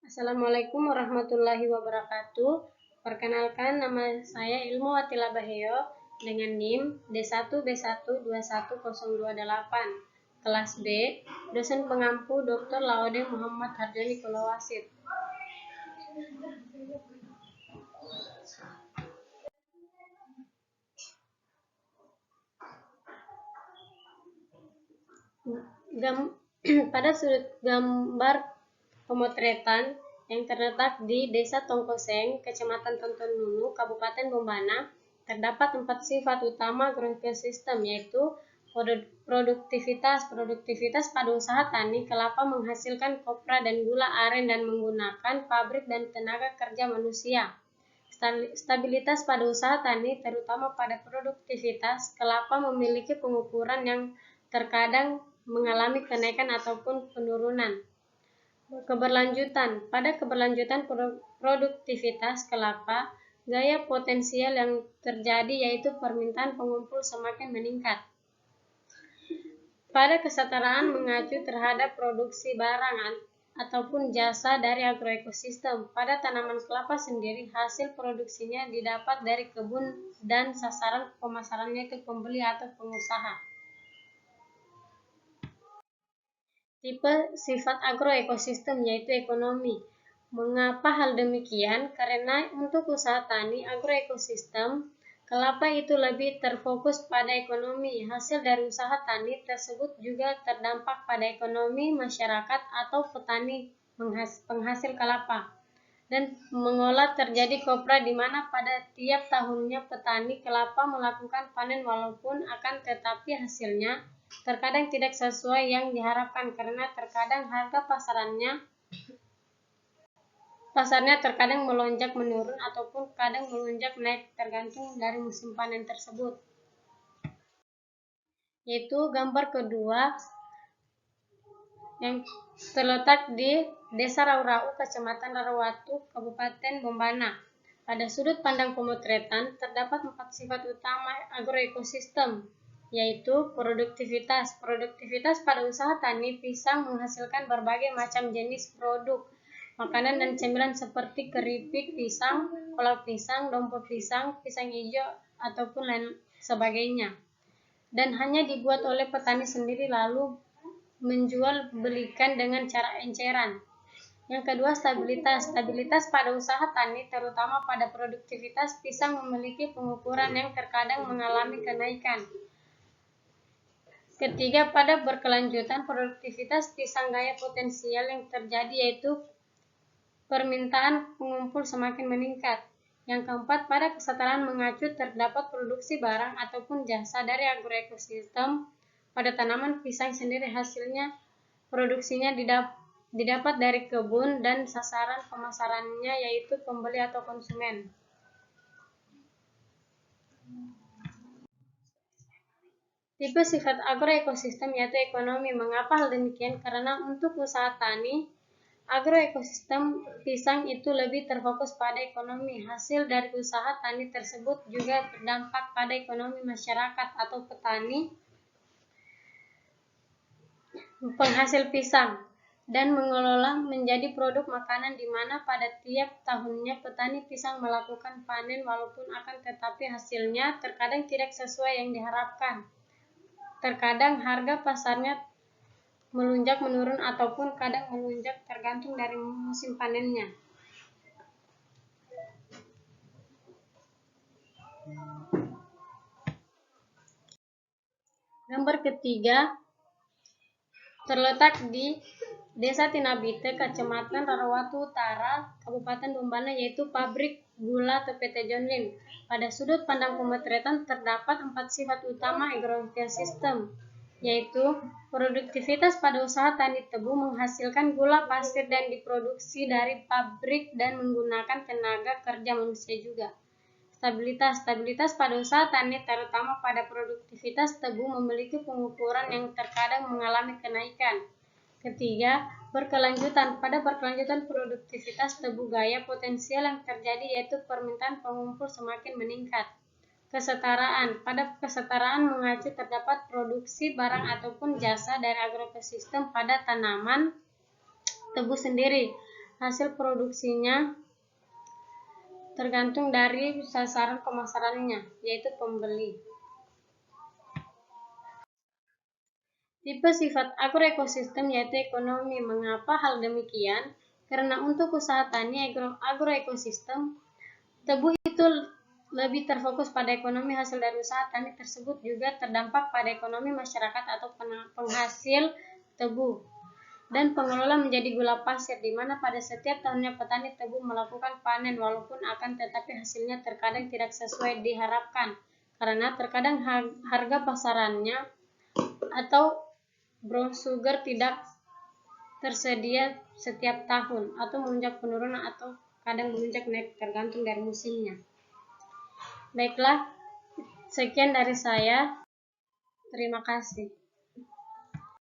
Assalamualaikum warahmatullahi wabarakatuh. Perkenalkan, nama saya Ilmuwati Labaheo dengan NIM D1B1210228, kelas B, dosen pengampu Dr. Laode Muhammad Harjoni Kulawasid. Pada sudut gambar pemotretan yang terletak di Desa Tongkoseng, Kecamatan Tontonunu, Kabupaten Bombana, terdapat 4 sifat utama agroekosistem, yaitu produktivitas. Produktivitas pada usaha tani kelapa menghasilkan kopra dan gula aren dan menggunakan pabrik dan tenaga kerja manusia. Stabilitas pada usaha tani, terutama pada produktivitas, kelapa memiliki pengukuran yang terkadang mengalami kenaikan ataupun penurunan. Keberlanjutan. Pada keberlanjutan produktivitas kelapa, gaya potensial yang terjadi yaitu permintaan pengumpul semakin meningkat. Pada kesetaraan mengacu terhadap produksi barang ataupun jasa dari agroekosistem. Pada tanaman kelapa sendiri, hasil produksinya didapat dari kebun dan sasaran pemasarannya itu pembeli atau pengusaha. Tipe sifat agroekosistem yaitu ekonomi. Mengapa hal demikian? Karena untuk usaha tani agroekosistem, kelapa itu lebih terfokus pada ekonomi. Hasil dari usaha tani tersebut juga terdampak pada ekonomi masyarakat atau petani penghasil kelapa. Dan mengolah terjadi kopra di mana pada tiap tahunnya petani kelapa melakukan panen walaupun akan tetapi hasilnya terkadang tidak sesuai yang diharapkan karena terkadang harga pasarnya terkadang melonjak menurun ataupun kadang melonjak naik tergantung dari musim panen tersebut. Yaitu gambar kedua yang terletak di Desa Raurau, Kecamatan Rarawatu, Kabupaten Bombana. Pada sudut pandang pemotretan terdapat 4 sifat utama agroekosistem, yaitu produktivitas. Produktivitas pada usaha tani pisang menghasilkan berbagai macam jenis produk makanan dan cemilan seperti keripik pisang, kolak pisang, dompo pisang, pisang hijau, ataupun lain sebagainya. Dan hanya dibuat oleh petani sendiri lalu menjual belikan dengan cara enceran. Yang kedua, stabilitas. Stabilitas pada usaha tani, terutama pada produktivitas, pisang memiliki pengukuran yang terkadang mengalami kenaikan. Ketiga, pada berkelanjutan produktivitas pisang gaya potensial yang terjadi yaitu permintaan pengumpul semakin meningkat. Yang keempat, pada kesetaraan mengacu terdapat produksi barang ataupun jasa dari agroekosistem. Pada tanaman pisang sendiri hasilnya produksinya didapat dari kebun dan sasaran pemasarannya yaitu pembeli atau konsumen. Tipe sifat agroekosistem yaitu ekonomi. Mengapa hal demikian? Karena untuk usaha tani, agroekosistem pisang itu lebih terfokus pada ekonomi. Hasil dari usaha tani tersebut juga berdampak pada ekonomi masyarakat atau petani penghasil pisang dan mengelola menjadi produk makanan di mana pada tiap tahunnya petani pisang melakukan panen walaupun akan tetapi hasilnya terkadang tidak sesuai yang diharapkan. Terkadang harga pasarnya melonjak menurun ataupun kadang melonjak tergantung dari musim panennya. Gambar ketiga terletak di Desa Tinabite, Kecamatan Rarawatu Utara, Kabupaten Bombana, yaitu pabrik gula atau PT John Lynn. Pada sudut pandang pemotretan terdapat 4 sifat utama agroekosistem, yaitu produktivitas pada usaha tani tebu menghasilkan gula pasir dan diproduksi dari pabrik dan menggunakan tenaga kerja manusia juga. Stabilitas pada usaha tani terutama pada produktivitas tebu memiliki pengukuran yang terkadang mengalami kenaikan. Ketiga, berkelanjutan. Pada berkelanjutan produktivitas tebu gaya potensial yang terjadi yaitu permintaan pengumpul semakin meningkat. Kesetaraan. Pada kesetaraan mengacu terdapat produksi barang ataupun jasa dari agroekosistem pada tanaman tebu sendiri. hasil produksinya tergantung dari sasaran pemasarannya, yaitu pembeli. Tipe sifat agroekosistem yaitu ekonomi. Mengapa hal demikian? Karena untuk usaha tani agroekosistem, tebu itu lebih terfokus pada ekonomi hasil dari usaha tani tersebut, juga terdampak pada ekonomi masyarakat atau penghasil tebu. Dan pengelola menjadi gula pasir, di mana pada setiap tahunnya petani tebu melakukan panen, walaupun akan tetapi hasilnya terkadang tidak sesuai diharapkan, karena terkadang harga pasarannya atau brown sugar tidak tersedia setiap tahun, atau melonjak penurunan, atau kadang melonjak naik tergantung dari musimnya. Baiklah, sekian dari saya. Terima kasih.